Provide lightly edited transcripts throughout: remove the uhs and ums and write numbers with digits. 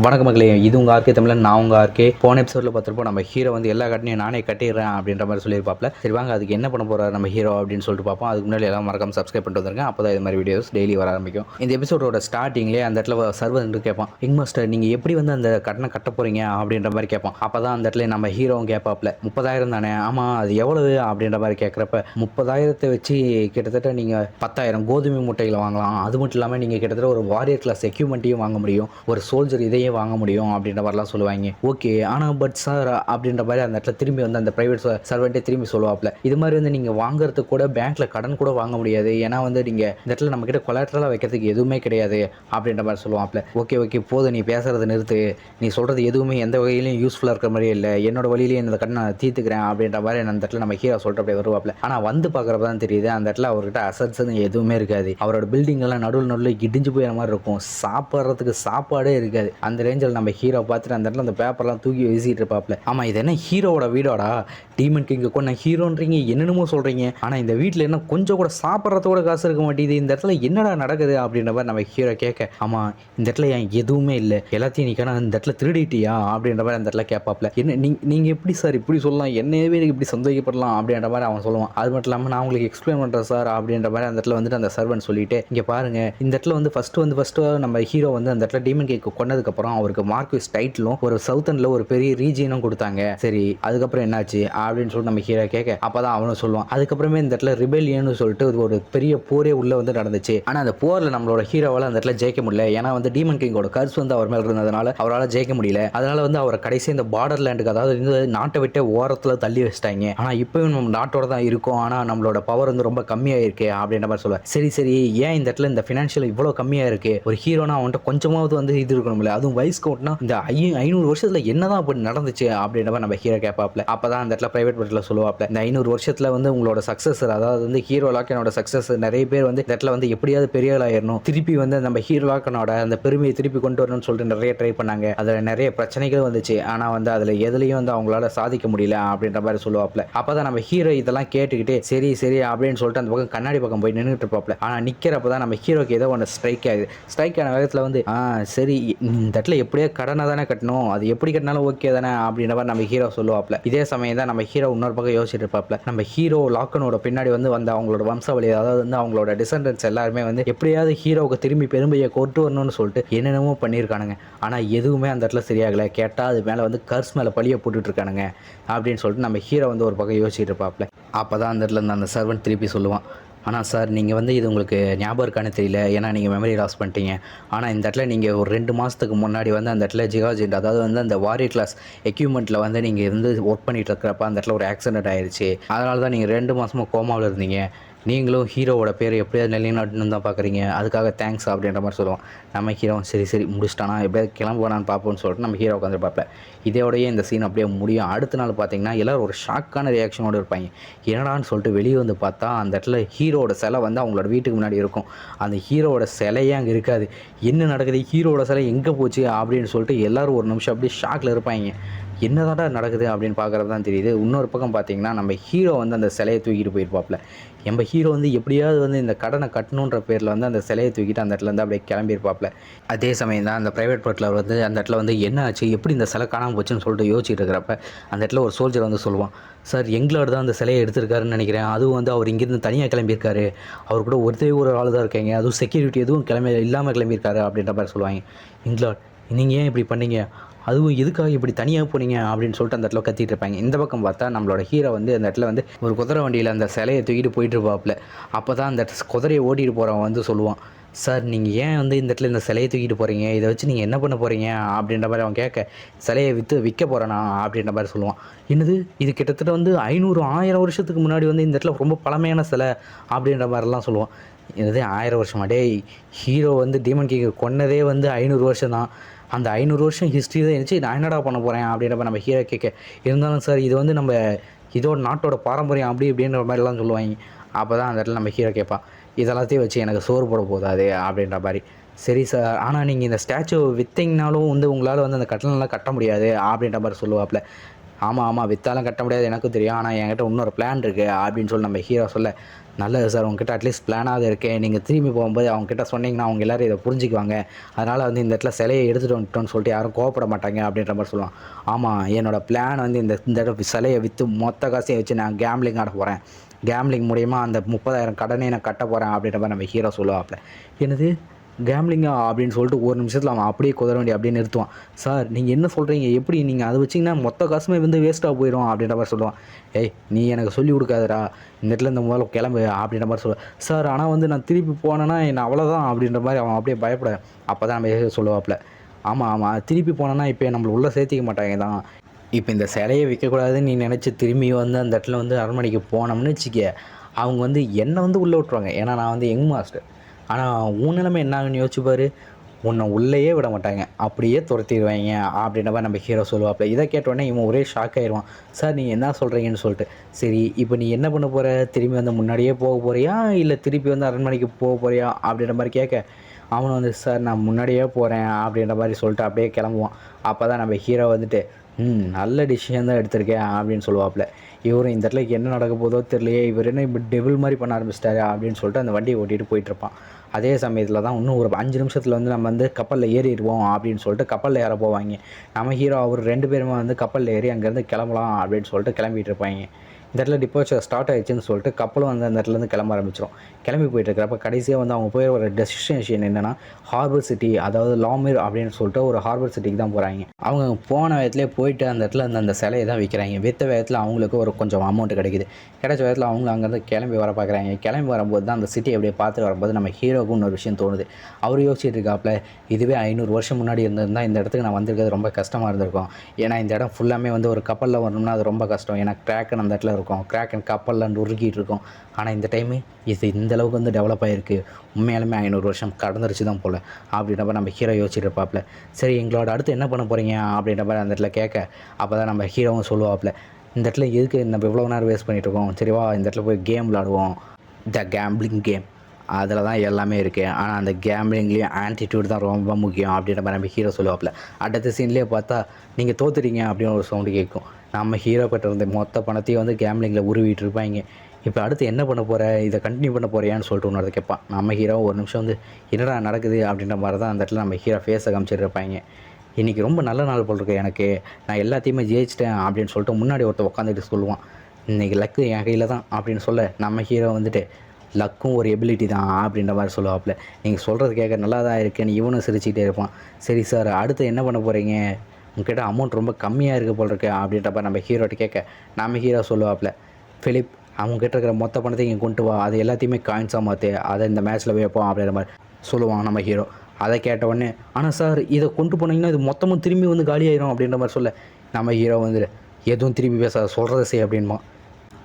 வணக்க மக்களே, இது உங்கள் ஆர்கே தமிழன். நான் உங்கள் ஆர்கே. போன எபிசோடில் பார்த்துருப்போம், நம்ம ஹீரோ வந்து எல்லா கட்டணையும் நானே கட்டிடுறேன் அப்படின்ற மாதிரி சொல்லியிருப்பாப்ல. சரி வாங்க, அதுக்கு என்ன பண்ண போகிறார் நம்ம ஹீரோ அப்படின்னு சொல்லிட்டு பார்ப்போம். அதுக்கு முன்னாடி எல்லாம் மறக்காம சப்ஸ்கிரைப் பண்ணிட்டு வந்துருங்க. அப்போ தான் இது மாதிரி வீடியோஸ் டெய்லி வர ஆரம்பிக்கும். இந்த எபிசோடோட ஸ்டார்டிங்லேயே அந்த இடத்துல சர்வர் வந்து கேட்பான், கிங் மாஸ்டர் நீங்கள் எப்படி வந்து அந்த கட்டணை கட்ட போகிறீங்க அப்படின்ற மாதிரி கேட்பான். அப்போ தான் அந்த இடத்துல நம்ம ஹீரோவும் கேட்பாப்ல, 30,000 தானே, ஆமாம் அது எவ்வளவு அப்படின்ற மாதிரி கேட்குறப்ப, 30,000 வச்சு கிட்டத்தட்ட நீங்கள் 10,000 கோதுமை முட்டைகளை வாங்கலாம். அது மட்டும் இல்லாமல் நீங்கள் கிட்டத்தட்ட ஒரு வாரியர் கிளாஸ் எக்யூப்மெண்ட்டையும் வாங்க முடியும், ஒரு சோல்ஜர் இதையே வாங்க முடியும் அப்படின்ற மாதிரிலாம் சொல்லுவாங்க. ஓகே, ஆனால் பட் சார் அப்படின்ற மாதிரி அந்த இடத்துல திரும்பி வந்து அந்த பிரைவேட் சர்வெண்ட்டே திரும்பி சொல்லுவாப்ல, இது மாதிரி வந்து நீங்கள் வாங்குறதுக்கு கூட பேங்க்ல கடன் கூட வாங்க முடியாது, ஏன்னா வந்து நீங்கள் இந்த இடத்துல நம்ம கிட்ட கொலாட்ரலாக வைக்கிறதுக்கு எதுவுமே கிடையாது அப்படின்ற மாதிரி சொல்லுவாப்ல. ஓகே ஓகே போதும், நீ பேசுறது நிறுத்து, நீ சொல்றது எதுவுமே எந்த வகையிலையும் யூஸ்ஃபுல்லாக இருக்கிற மாதிரியே இல்லை, என்னோட வழியிலேயே இந்த கடனை நான் தீர்த்துக்கிறேன் அப்படின்ற மாதிரி அந்த இடத்துல நம்ம ஹீரோ சொல்லிட்டு அப்படியே வருவாப்ல. ஆனால் வந்து பார்க்குறப்ப தான் தெரியுது அந்த இடத்துல அவர்கிட்ட அசட்ஸ் எதுவுமே இருக்காது. அவரோட பில்டிங் எல்லாம் நடுவில் இடிஞ்சு போயிற மாதிரி இருக்கும், சாப்பிட்றதுக்கு சாப்பாடே இருக்காது. அந்த ரேஞ்சில் நம்ம ஹீரோ பார்த்துட்டு அந்த இடத்துல அந்த பேப்பர்லாம் தூக்கி வீசிட்டு இருப்பாப்ல. ஆமாம், இது என்ன ஹீரோவோட வீடோடா, டீமன் கிங்க கொண்ட ஹீரோன்றீங்க, என்னென்னமோ சொல்கிறீங்க, ஆனால் இந்த வீட்டில் என்ன கொஞ்சம் கூட சாப்பிட்றதோட காசு இருக்க மாட்டேங்குது, இந்த இடத்துல என்னடா நடக்குது அப்படின்ற மாதிரி நம்ம ஹீரோ கேட்க, ஆமாம் இந்த இடத்துல ஏன் எதுவுமே இல்லை, எல்லாத்தையும் நீக்கான இந்த இடத்துல திருடிட்டியா அப்படின்ற மாதிரி அந்த இடத்துல கேட்பாப்ல. என்ன நீங்கள் எப்படி சார் இப்படி சொல்லலாம், என்னவே இப்படி சந்தேகப்படலாம் அப்படின்ற மாதிரி அவன் சொல்லுவான். அது மட்டும் இல்லாமல் நான் உங்களுக்கு எக்ஸ்பிளைன் பண்ணுறேன் சார் அப்படின்ற மாதிரி அந்த இடத்துல வந்துட்டு அந்த சர்வன் சொல்லிட்டு, இங்கே பாருங்க இந்த இடத்துல வந்து ஃபஸ்ட்டு நம்ம ஹீரோ வந்து அந்த இடத்துல டீமன் கேக்கு கொண்டதுக்கப்புறம் அவருக்கு மார்க்விஸ் டைட்டிலும் ஒரு சவுத்தன்ல ஒரு பெரிய ரீஜியனும் கொடுத்தாங்க. சரி அதுக்கப்புறம் என்னாச்சு அப்படின்னு சொல்லிட்டு நம்ம ஹீரோ கேட்க, அப்பதான் அவனும் சொல்லுவான், அதுக்கப்புறமே இந்த இடத்துல ரிபெலியன்னு சொல்லிட்டு ஒரு பெரிய போரே உள்ள வந்து நடந்துச்சு. ஆனா அந்த போர்ல நம்மளோட ஹீரோவால அந்த இடத்துல ஜெயிக்க முடியல, ஏன்னா வந்து டீமன் கிங்கோட கர்ஸ் வந்து அவர் மேல இருந்ததுனால அவரால் ஜெயிக்க முடியல. அதனால வந்து அவரை கடைசி இந்த பார்டர் லேண்டுக்கு, அதாவது இந்த நாட்டை விட்டு ஓரத்துல தள்ளி வச்சிட்டாங்க. ஆனா இப்பவும் நம்ம நாட்டோட தான் இருக்கும், ஆனா நம்மளோட பவர் வந்து ரொம்ப கம்மியா இருக்கு அப்படின்ற மாதிரி சொல்லுவார். சரி ஏன் இந்த இடத்துல இந்த பினான்சியல் இவ்வளவு கம்மியா இருக்கு, ஒரு ஹீரோனா அவன்கிட்ட கொஞ்சமாவது வந்து இது இருக்கணும்ல, அதுவும் வைஸ் கவுண்ட்னா இந்த 500 வருஷத்துல என்னதான் அப்படி நடந்துச்சு அப்படின்ற நம்ம ஹீரோ கேட்பாப்ல. அப்பதான் அந்த இடத்துல பிரைவேட் பட்ல சொல்லுவாப்ல, இந்த 500 வருஷத்துல வந்து உங்களோட சக்சஸர், அதாவது வந்து ஹீரோ லாக்கனோட சக்சஸர் நிறைய பேர் வந்து இந்த இடத்துல வந்து எப்படியாவது பெரிய ஆளாயிரணும், திருப்பி வந்து நம்ம ஹீரோ லாக்கனோட அந்த பெருமையை திருப்பி கொண்டு வரணும்னு சொல்லிட்டு நிறைய ட்ரை பண்ணாங்க. அதுல நிறைய பிரச்சனைகள் வந்துச்சு, ஆனா வந்து அதுல எதுலையும் வந்து அவங்களால சாதிக்க முடியல அப்படின்ற மாதிரி சொல்லுவாப்ல. அப்பதான் நம்ம ஹீரோ இதெல்லாம் கேட்டுக்கிட்டு சரி அப்படின்னு சொல்லிட்டு அந்த பக்கம் கண்ணாடி பக்கம் போய் நின்றுட்டு இருப்பாப்ல. ஆனா நிக்கிறப்பதான் நம்ம ஹீரோக்கு ஏதோ ஒன்று ஸ்ட்ரைக் ஆகுது. ஸ்ட்ரைக் ஆன வேகத்துல வந்து சரி இந்த இடத்துல எப்படியே கடனை தானே கட்டணும், அது எப்படி கட்டினாலும் ஓகே தானே அப்படின்ற மாதிரி நம்ம ஹீரோ சொல்லுவாப்ல. இதே சமயம் தான் நம்ம ஹீரோ இன்னொரு பக்கம் யோசிச்சுட்டு இருப்பாப்ல, நம்ம ஹீரோ லாக்கனோட பின்னாடி வந்து அவங்களோட வம்சாவளி, அதாவது வந்து அவங்களோட டிசெண்டன்ஸ் எல்லாருமே வந்து எப்படியாவது ஹீரோவுக்கு திரும்பி பெருமையை கொண்டு வரணும்னு சொல்லிட்டு என்னென்னமோ பண்ணியிருக்கானுங்க, ஆனால் எதுவுமே அந்த இடத்துல சரியாகலை. கேட்டால் அது மேலே வந்து கர்ஸ் மேலே பழிய போட்டுட்டு இருக்கானுங்க அப்படின்னு சொல்லிட்டு நம்ம ஹீரோ வந்து ஒரு பக்கம் யோசிச்சுட்டு இருப்பாப்ல. அப்போ தான் அந்த இடத்துல அந்த சர்வன்ட் திருப்பி சொல்லுவான், ஆனால் சார் நீங்கள் வந்து இது உங்களுக்கு ஞாபகம் இருக்கான்னு தெரியல, ஏன்னா நீங்கள் மெமரி லாஸ் பண்ணிட்டீங்க, ஆனால் இந்த இடத்துல நீங்கள் ஒரு 2 மாதத்துக்கு முன்னாடி வந்து அந்த இடத்துல ஜிகாஜெண்ட், அதாவது வந்து அந்த வாரியர் கிளாஸ் எக்யூப்மெண்ட்டில் வந்து நீங்கள் இருந்து ஒர்க் பண்ணிகிட்டு இருக்கிறப்ப அந்த இடத்துல ஒரு ஆக்சிடென்ட் ஆயிடுச்சு, அதனால தான் நீங்கள் 2 மாதமாக கோமாவில் இருந்தீங்க, நீங்களும் ஹீரோவோட பேர் எப்படியாவது நிலைநாட்டணும்னு தான் பார்க்குறீங்க, அதுக்காக தேங்க்ஸ் அப்படின்ற மாதிரி சொல்லுவோம். நம்ம ஹீரோ சரி முடிச்சிட்டானா, எப்படியாவது கிளம்புவானான்னு பார்ப்போம்னு சொல்லிட்டு நம்ம ஹீரோ உட்காந்துருப்பாப்ல. இதோடய இந்த சீன் அப்படியே முடியும். அடுத்த நாள் பார்த்தீங்கன்னா எல்லோரும் ஒரு ஷாக்கான ரியாக்ஷனோடு இருப்பாங்க. என்னடான்னு சொல்லிட்டு வெளியே வந்து பார்த்தா அந்த இடத்துல ஹீரோட சிலை வந்து அவங்களோட வீட்டுக்கு முன்னாடி இருக்கும். அந்த ஹீரோவோட சிலையே அங்கே இருக்காது. என்ன நடக்குது, ஹீரோட சிலை எங்கே போச்சு அப்படின்னு சொல்லிட்டு எல்லோரும் ஒரு நிமிஷம் அப்படியே ஷாக்கில் இருப்பாங்க. என்னதான்டா நடக்குது அப்படின்னு பார்க்குறது தான் தெரியுது. இன்னொரு பக்கம் பார்த்தீங்கன்னா நம்ம ஹீரோ வந்து அந்த சிலையை தூக்கிட்டு போயிருப்பாப்ல. நம்ம ஹீரோ வந்து எப்படியாவது வந்து இந்த கடனை கட்டணுன்ற பேரில் வந்து அந்த சிலையை தூக்கிட்டு அந்த இடத்துல வந்து அப்படியே கிளம்பியிருப்பாப்ல. அதே சமயம் தான் அந்த பிரைவேட் பட்லர் வந்து அந்த இடத்துல வந்து என்ன ஆச்சு, எப்படி இந்த சிலை காணாமல் போச்சுன்னு சொல்லிட்டு யோசிச்சுட்டு இருக்கிறப்ப அந்த இடத்துல ஒரு சோல்ஜர் வந்து சொல்லுவான், சார் எங்களோட தான் அந்த சிலையை எடுத்திருக்காருன்னு நினைக்கிறேன், அதுவும் வந்து அவர் இங்கேருந்து தனியாக கிளம்பியிருக்காரு, அவர் கூட ஒரு ஆள் தான் இருக்காங்க, அதுவும் செக்யூரிட்டி எதுவும் இல்லாமல் கிளம்பியிருக்காரு அப்படின்ற மாதிரி சொல்லுவாங்க. இங்கிலாட் நீங்கள் ஏன் இப்படி பண்ணீங்க, அதுவும் எதுக்காக இப்படி தனியாக போனீங்க அப்படின்னு சொல்லிட்டு அந்த இடத்துல கத்திட்டு இருப்பாங்க. இந்த பக்கம் பார்த்தா நம்மளோட ஹீரோ வந்து அந்த இடத்துல வந்து ஒரு குதிரை வண்டியில் அந்த சிலையை தூக்கிட்டு போயிட்டு இருப்பாப்புல. அப்போ தான் அந்த குதிரையை ஓட்டிகிட்டு போகிறவன் வந்து சொல்லுவான், சார் நீங்கள் ஏன் வந்து இந்த இடத்துல இந்த சிலையை தூக்கிட்டு போகிறீங்க, இதை வச்சு நீங்கள் என்ன பண்ண போகிறீங்க அப்படின்ற மாதிரி அவன் கேட்க, சிலையை விற்க போகிறேனா அப்படின்ற மாதிரி சொல்லுவான். என்னது, இது கிட்டத்தட்ட வந்து 500-1000 வருஷத்துக்கு முன்னாடி வந்து இந்த இடத்துல ரொம்ப பழமையான சிலை அப்படின்ற மாதிரிலாம் சொல்லுவான். என்னது 1000 வருஷமா, டேய் ஹீரோ வந்து டீமன் கிங்கை கொன்னதே வந்து 500 வருஷம் தான், அந்த 500 வருஷம் ஹிஸ்ட்ரி தான் இருந்துச்சு, நான் என்னடா பண்ண போகிறேன் அப்படின்றப்ப நம்ம ஹீரோ கேட்க, இருந்தாலும் சார் இது வந்து நம்ம இதோட நாட்டோட பாரம்பரியம் அப்படி இப்படின்ற மாதிரிலாம் சொல்லுவாங்க. அப்போ தான் அந்த இடத்துல நம்ம ஹீரோ கேட்பான், இதெல்லாத்தையும் வச்சு எனக்கு சோறு போட போதாது அப்படின்ற மாதிரி. சரி சார், ஆனால் நீங்கள் இந்த ஸ்டாச்சு விற்றிங்கனாலும் வந்து உங்களால் வந்து அந்த கட்டணம்லாம் கட்ட முடியாது அப்படின்ற மாதிரி சொல்லுவாப்ல. ஆமாம் ஆமாம் விற்றாலும் கட்ட முடியாது எனக்கும் தெரியும், ஆனால் என்கிட்ட இன்னொரு பிளான் இருக்குது அப்படின்னு சொல்லி நம்ம ஹீரோ சொல்ல, நல்லது சார் உங்ககிட்ட அட்லீஸ்ட் பிளானாவது இருக்கே, நீங்கள் திரும்பி போகும்போது அவங்ககிட்ட சொன்னீங்கன்னா அவங்க எல்லோரும் இதை புரிஞ்சுக்குவாங்க, அதனால் வந்து இந்த இடத்துல சிலையை எடுத்துகிட்டு வந்துட்டோன்னு சொல்லிட்டு யாரும் கோவப்பட மாட்டாங்க அப்படின்ற மாதிரி சொல்லுவான். ஆமாம் என்னோடய பிளான் வந்து இந்த இடத்துல சிலையை விற்று மொத்த காசையும் வச்சு நான் கேம்லிங் ஆட போகிறேன், கேம்லிங் மூலிமா அந்த 30,000 கடனை நான் கட்ட போகிறேன் அப்படின்ற மாதிரி நம்ம ஹீரோ சொல்லுவாப்ல. என்னது கேம்லிங்கா அப்படின்னு சொல்லிட்டு ஒரு நிமிஷத்தில் அவன் அப்படியே குதிர வண்டி அப்படியே நிறுத்துவான். சார் நீங்கள் என்ன சொல்கிறீங்க, எப்படி நீங்கள் அதை வச்சிங்கன்னா மொத்த காசுமே வந்து வேஸ்ட்டாக போயிடும் அப்படின்ற மாதிரி சொல்லுவான். ஏய் நீ எனக்கு சொல்லிக் கொடுக்காதடா, இந்த இடத்துல இந்த முதல்ல கிளம்பு அப்படின்ற மாதிரி சொல்லுவான். சார் ஆனால் வந்து நான் திருப்பி போனேன்னா என்ன அவ்வளோதான் அப்படின்ற மாதிரி அவன் அப்படியே பயப்பட. அப்போ தான் நம்ம சொல்லுவாப்புல, ஆமாம் ஆமாம் திருப்பி போனேன்னா இப்போ நம்மளை உள்ளே சேர்த்திக்க மாட்டாங்க தான், இப்போ இந்த சிலையை விற்கக்கூடாதுன்னு நீ நினச்சி திரும்பி வந்து அந்த இடத்துல வந்து அரண்மனைக்கு போனோம்னு வச்சுக்க, அவங்க வந்து என்னை வந்து உள்ளே விட்ருவாங்க, ஏன்னா நான் வந்து யங் மாஸ்டர். ஆனால் உன் நிலைமை என்ன ஆகுன்னு யோசிச்சுப்பார், உன்னை உள்ளேயே விட மாட்டாங்க, அப்படியே துரத்திடுவாங்க அப்படின்ற மாதிரி நம்ம ஹீரோ சொல்லுவாப்புல. இதை கேட்டோடனே இவன் ஒரே ஷாக் ஆயிடுவான். சார் நீங்கள் என்ன சொல்கிறீங்கன்னு சொல்லிட்டு. சரி இப்போ நீ என்ன பண்ண போகிற, திரும்பி வந்து முன்னாடியே போக போகிறியா இல்லை திருப்பி வந்து அரண்மனைக்கு போக போகிறியா அப்படின்ற மாதிரி கேட்க, அவன் வந்து சார் நான் முன்னாடியே போகிறேன் அப்படின்ற மாதிரி சொல்லிட்டு அப்படியே கிளம்புவான். அப்போ தான் நம்ம ஹீரோ வந்துட்டு நல்ல டிசிஷன் தான் எடுத்திருக்கேன் அப்படின்னு சொல்லுவாப்புல. இவரும் இந்த இடத்துல என்ன நடக்க போதோ தெரியலையே, இவர் என்ன இப்போ டெவில் மாதிரி பண்ண ஆரம்பிச்சிட்டாரு அப்படின்னு சொல்லிட்டு அந்த வண்டியை ஓட்டிகிட்டு போயிட்டுருப்பான். அதே சமயத்தில் தான் இன்னும் ஒரு 5 நிமிஷத்தில் வந்து நம்ம வந்து கப்பலில் ஏறிடுவோம் அப்படின்னு சொல்லிட்டு கப்பலில் ஏற போவாங்க. நம்ம ஹீரோ அவர் 2 பேருமே வந்து கப்பலில் ஏறி அங்கேருந்து கிளம்பலாம் அப்படின்னு சொல்லிட்டு கிளம்பிட்டு இருப்பாங்க. இந்த இடத்துல டிபார்ச்சர் ஸ்டார்ட் ஆகிடுச்சின்னு சொல்லிட்டு கப்பலும் வந்து அந்த இடத்துலேருந்து கிளம்ப ஆரம்பிச்சிடும். கிளம்பி போயிட்டுருக்கிறப்ப கடைசியாக வந்து அவங்க போய் ஒரு டெஸ்டினேஷன் என்னென்னா ஹார்பர் சிட்டி, அதாவது லாமிர் அப்படின்னு சொல்லிட்டு ஒரு ஹார்பர் சிட்டிக்கு தான் போகிறாங்க. அவங்க போன வேகத்துலேயே போயிட்டு அந்த இடத்துல அந்த சிலையை தான் விற்கிறாங்க. விற்ற வேகத்தில் அவங்களுக்கு ஒரு கொஞ்சம் அமௌண்ட் கிடைக்குது. கிடைச்ச வேகத்தில் அவங்க அங்கேருந்து கிளம்பி வர பார்க்குறாங்க. கிளம்பி வரும்போது தான் அந்த சிட்டி அப்படியே பார்த்துட்டு வரும்போது நம்ம ஹீரோவுக்கு இன்னொரு விஷயம் தோணுது. அவர் யோசிச்சுட்டு இருக்காப்புல, இதுவே 500 வருஷம் முன்னாடி இருந்திருந்தால் இந்த இடத்துக்கு நான் வந்திருக்கிறது ரொம்ப கஷ்டமாக இருந்திருக்கும். ஏன்னா இந்த இடம் ஃபுல்லாமே வந்து ஒரு கப்பலில் வரணும்னா அது ரொம்ப கஷ்டம். ஏன்னா கிராக்கன் அந்த இடத்துல இருக்கும், கிராக்கன் கப்பலில் உருகிட்டு இருக்கும். ஆனால் இந்த டைமு இது இந்த அளவுக்கு வந்து டெவலப் ஆகிருக்கு, உண்மையாலுமே 500 வருஷம் கடந்துருச்சு தான் போல் அப்படின்ற மாதிரி நம்ம ஹீரோ யோசிச்சுட்டு இருப்பாப்புல. சரி எங்களோட அடுத்து என்ன பண்ண போகிறீங்க அப்படின்ற மாதிரி அந்த இடத்துல கேட்க, அப்போ தான் நம்ம ஹீரோவும் சொல்லுவாப்புல, இந்த இடத்துல எதுக்கு நம்ம இவ்வளோ நேரம் வேஸ்ட் பண்ணிகிட்ருக்கோம், சரிவா இந்த இடத்துல போய் கேம் விளாடுவோம், த கேம்பிளிங் கேம், அதில் தான் எல்லாமே இருக்குது. ஆனால் அந்த கேம்பிளிங்லேயும் ஆட்டிடியூட் தான் ரொம்ப முக்கியம் அப்படின்ற மாதிரி நம்ம ஹீரோ சொல்லுவாப்புல. அடுத்த சீன்லேயே பார்த்தா நீங்கள் தோத்துறீங்க அப்படின்னு ஒரு சவுண்டு கேட்கும். நம்ம ஹீரோ கிட்ட இருந்த மொத்த பணத்தையும் வந்து கேம்பிளிங்கில் உருவிட்டு இருப்பாங்க. இப்போ அடுத்து என்ன பண்ண போகிற, இதை கண்டினியூ பண்ண போறியான்னு சொல்லிட்டு ஒன்று கேட்பான். நம்ம ஹீரோ ஒரு நிமிஷம் வந்து என்னடா நடக்குது அப்படின்ற மாதிரி தான் அந்த இடத்துல நம்ம ஹீரோ ஃபேஸை காமிச்சிட்டு இருப்பாங்க. இன்றைக்கி ரொம்ப நல்ல நாள் போல் இருக்கு எனக்கு, நான் எல்லாத்தையுமே ஜெயிச்சிட்டேன் அப்படின்னு சொல்லிட்டு முன்னாடி ஒருத்தர் உட்காந்துட்டு சொல்லுவான். இன்றைக்கி லக்கு என் கையில் தான் அப்படின்னு சொல்ல, நம்ம ஹீரோ வந்துட்டு லக்கும் ஒரு எபிலிட்டி தான் அப்படின்ற மாதிரி சொல்லுவாப்புல. நீங்கள் சொல்கிறது கேட்க நல்லா தான் இருக்குன்னு இவனும் சிரிச்சுக்கிட்டே இருப்பான். சரி சார் அடுத்து என்ன பண்ண போகிறீங்க, உங்ககிட்ட அமௌண்ட் ரொம்ப கம்மியாக இருக்குது போல் இருக்கு அப்படின்றப்ப நம்ம ஹீரோட்ட கேட்க, நம்ம ஹீரோ சொல்லுவாப்புல, ஃபிலிப் அவங்ககிட்ட இருக்கிற மொத்த பணத்தை இங்கே கொண்டு வா, அது எல்லாத்தையுமே காயின்ஸாக மாற்று, அதை இந்த மேட்ச்சில் வைப்போம் அப்படின்ற மாதிரி சொல்லுவான் நம்ம ஹீரோ. அதை கேட்ட உடனே, ஆனால் சார் இதை கொண்டு போனீங்கன்னா இது மொத்தமும் திரும்பி வந்து காலியாயிரும் அப்படின்ற மாதிரி சொல்ல, நம்ம ஹீரோ வந்துட்டு எதுவும் திரும்பி பேச சொல்கிறத செய் அப்படின்பா.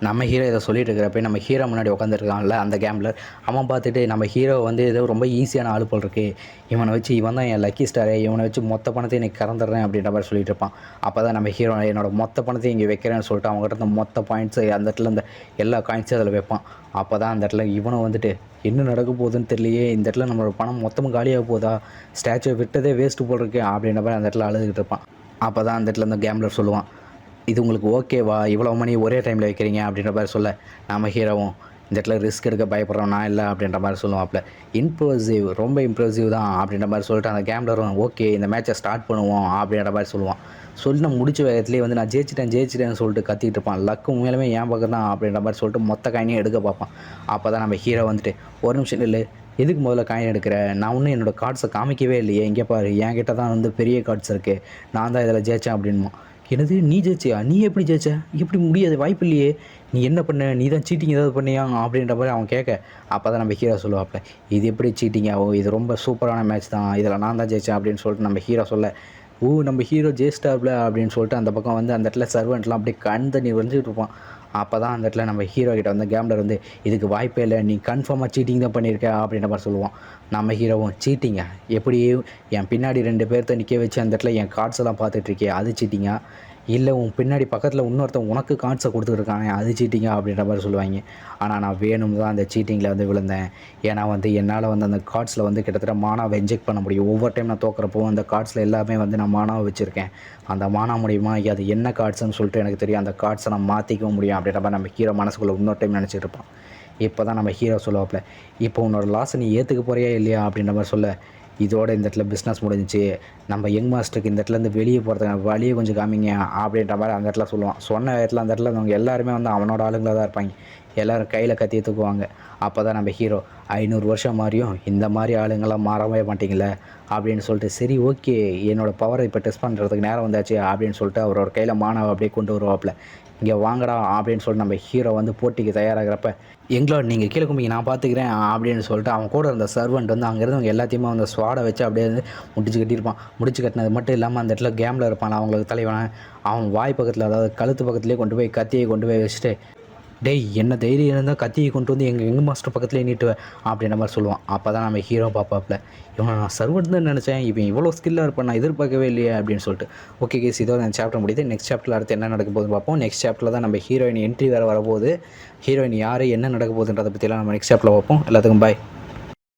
நம்ம ஹீரோ இதை சொல்லிட்டு இருக்கிறப்ப நம்ம ஹீரோ முன்னாடி உட்காந்துருக்கான்ல அந்த கேம்பில், அவன் பார்த்துட்டு நம்ம ஹீரோ வந்து ஏதோ ரொம்ப ஈஸியான ஆள் போல் இருக்குது, இவனை வச்சு இவன் தான் என் லக்கி ஸ்டாரு, இவனை வச்சு மொத்த பணத்தை எனக்கு கறந்துடுறேன் அப்படின்ற மாதிரி சொல்லிட்டு இருப்பான். அப்போ தான் நம்ம ஹீரோ என்னோட மொத்த பணத்தை இங்கே வைக்கிறேன்னு சொல்லிட்டு அவங்ககிட்ட இந்த மொத்த பாயிண்ட்ஸு அந்த இடத்துல இந்த எல்லா காயின்ஸும் அதில் வைப்பான். அப்போ தான் அந்த இடத்துல இவனை வந்துட்டு என்ன நடக்க போகுதுன்னு தெரியலையே, இந்த இடத்துல நம்மளோட பணம் மொத்தமும் காலியாக போதா, ஸ்டாச்சுவை விட்டதே வேஸ்ட்டு போல் இருக்கு அப்படின்ற மாதிரி அந்த இடத்துல அழுதுகிட்டு இருப்பான். அப்போ தான் அந்த இடத்துல இந்த கேம்லர் சொல்லுவான், இது உங்களுக்கு ஓகேவா, இவ்வளோ மணி ஒரே டைமில் வைக்கிறீங்க அப்படின்ற மாதிரி சொல்ல, நம்ம ஹீரோவும் இந்த இடத்துல ரிஸ்க் எடுக்க பயப்படுறோம் நான் இல்லை அப்படின்ற மாதிரி சொல்லுவாப்புல. இம்ப்ரெசிவ், ரொம்ப இம்ப்ரெசிவ் தான் அப்படின்ற மாதிரி சொல்லிட்டு அந்த கேம்லரும் ஓகே இந்த மேட்சை ஸ்டார்ட் பண்ணுவோம் அப்படின்ற மாதிரி சொல்லுவான். சொல்லி நான் முடிச்ச வேகத்துலேயே வந்து நான் ஜெயிச்சிட்டேன்னு சொல்லிட்டு கத்திக்கிட்டு இருப்பான். லக்கு உண்மையிலுமே ஏன் பக்கம் தான் அப்படின்ற மாதிரி சொல்லிட்டு மொத்த காயினையும் எடுக்க பார்ப்பான். அப்போ தான் நம்ம ஹீரோ வந்துட்டு ஒரு நிமிஷம் இல்லை, எதுக்கு முதல்ல காயின் எடுக்கிற, நான் ஒன்றும் என்னோடய கார்ட்ஸை காமிக்கவே இல்லையே, இங்கே பாரு என்கிட்ட தான் வந்து பெரிய கார்ட்ஸ் இருக்குது, நான் தான் இதில் ஜெயித்தேன் அப்படின்மா. என்னது நீ ஜெயிச்சியா, நீ எப்படி ஜெயிச்ச, எப்படி முடியாது வாய்ப்பு இல்லையே, நீ என்ன பண்ண, நீ தான் சீட்டிங் ஏதாவது பண்ணியா அப்படின்ற மாதிரி அவன் கேட்க, அப்போ தான் நம்ம ஹீரோ சொல்லுவாப்புல, இது எப்படி சீட்டிங் ஆகும், இது ரொம்ப சூப்பரான மேட்ச் தான், இதில் நான் தான் ஜெயித்தேன் அப்படின்னு சொல்லிட்டு நம்ம ஹீரோ சொல்ல, நம்ம ஹீரோ ஜெயிச்சிட்டாப்ல அப்படின்னு சொல்லிட்டு அந்த பக்கம் வந்து அந்த இடத்துல சர்வெண்ட்லாம் அப்படியே கண் தண்ணி வந்துட்டு இருப்பான். அப்போ தான் அந்த இடத்துல நம்ம ஹீரோ கிட்ட வந்து கேம்லர் வந்து இதுக்கு வாய்ப்பே இல்லை, நீ கன்ஃபார்மாக சீட்டிங் தான் பண்ணியிருக்க அப்படின்ற மாதிரி சொல்லுவான். நம்ம ஹீரோவும் சீட்டிங்கா, எப்படி என் பின்னாடி 2 பேர்த்த நிற்க வச்சு அந்த இடத்துல என் கார்ட்ஸ் எல்லாம் பார்த்துட்ருக்கே அது சீட்டிங்கா, இல்லை உன் பின்னாடி பக்கத்தில் இன்னொருத்தன் உனக்கு கார்ட்ஸை கொடுத்துட்ருக்கானே அது சீட்டிங்கா அப்படின்ற மாதிரி சொல்லுவாங்க. ஆனால் நான் வேணும் தான் அந்த சீட்டிங்கில் வந்து விழுந்தேன். ஏன்னா வந்து என்னால் வந்து அந்த கார்ட்ஸில் வந்து கிட்டத்தட்ட மானாவை இன்ஜெக்ட் பண்ண முடியும். ஒவ்வொரு டைம் நான் தோக்குறப்போ அந்த கார்ட்ஸில் எல்லாமே வந்து நான் மானாவை வச்சுருக்கேன். அந்த மானா மூலியமா அது என்ன கார்ட்ஸ்ன்னு சொல்லிட்டு எனக்கு தெரியும், அந்த கார்ட்ஸை நான் மாற்றிக்கவும் முடியும் அப்படின்ற மாதிரி நம்ம ஹீரோ மனசுக்குள்ளே இன்னொரு டைம் நினச்சிட்டு இருப்பான். இப்போ தான் நம்ம ஹீரோ சொல்லுவாப்பில், இப்போ உன்னோட லாஸை நீ ஏற்றுக்க போறியா இல்லையா அப்படின்ற மாதிரி சொல்ல, இதோட இந்த இடத்துல பிஸ்னஸ் முடிஞ்சிச்சு, நம்ம யங் மாஸ்டருக்கு இந்த இடத்துலேருந்து வெளியே போகிறதுக்கு வழியை கொஞ்சம் காமிங்க அப்படின்ற மாதிரி அந்த இடத்துல சொல்லுவான். சொன்ன இடத்துல அந்த இடத்துல அவங்க எல்லாருமே வந்து அவனோட ஆளுங்களாக தான் இருப்பாங்க. எல்லோரும் கையில் கத்தியை தூக்குவாங்க. அப்போ தான் நம்ம ஹீரோ 500 வருஷம் மாறியும் இந்த மாதிரி ஆளுங்களாம் மாறவே மாட்டிங்களே அப்படின்னு சொல்லிட்டு, சரி ஓகே என்னோடய பவரை இப்போ டெஸ்ட் பண்ணுறதுக்கு நேரம் வந்தாச்சு அப்படின்னு சொல்லிட்டு அவரோட கையில் மானாவை அப்படியே கொண்டு வருவாப்பில். இங்கே வாங்கடா அப்படின்னு சொல்லிட்டு நம்ம ஹீரோ வந்து போட்டிக்கு தயாராகிறப்ப, எங்களோட நீங்கள் கீழே கும்பிங்க நான் பார்த்துக்கிறேன் அப்படின்னு சொல்லிட்டு அவன் கூட இருந்த சர்வெண்ட் வந்து அங்கே இருந்தவங்க எல்லாத்தையுமே அந்த ஸ்வாடை வச்சு அப்படியே வந்து முடிச்சு கட்டியிருப்பான். முடிச்சு கட்டினது மட்டும் இல்லாமல் அந்த இடத்துல கேமில் இருப்பான் அவங்களுக்கு தலைவனை, அவன் வாய் பக்கத்தில் அதாவது கழுத்து பக்கத்துலேயே கொண்டு போய் கத்தியை கொண்டு போய் வச்சுட்டு, டேய் என்ன தைரியம் இருந்தால் கத்தியை கொண்டு வந்து எங்கள் மாஸ்டர் பக்கத்துலேயே நீட்டுவேன் அப்படின்ற மாதிரி சொல்லுவான். அப்போ தான் நம்ம ஹீரோ பார்ப்பாப்பில், இவன் நான் சர்வெண்ட் தான் நினச்சேன், இவன் இவ்வளோ ஸ்கில்லாக இருப்பான் நான் எதிர்பார்க்கவே இல்லையே அப்படின்னு சொல்லிட்டு. ஓகே கேஸ், இதோ அந்த சாப்டர் முடியுது. நெக்ஸ்ட் சாப்டரில் அடுத்து என்ன நடக்க போகுதுன்னு பார்ப்போம். நெக்ஸ்ட் சாப்டரில் தான் நம்ம ஹீரோயின் என்ட்ரி வேறு வரப்போகுது. ஹீரோயின் யார் என்ன நடக்க போகுதுன்றதை பற்றிலாம் நம்ம நெக்ஸ்ட் சாப்டரில் பார்ப்போம். எல்லாத்துக்கும் பாய்.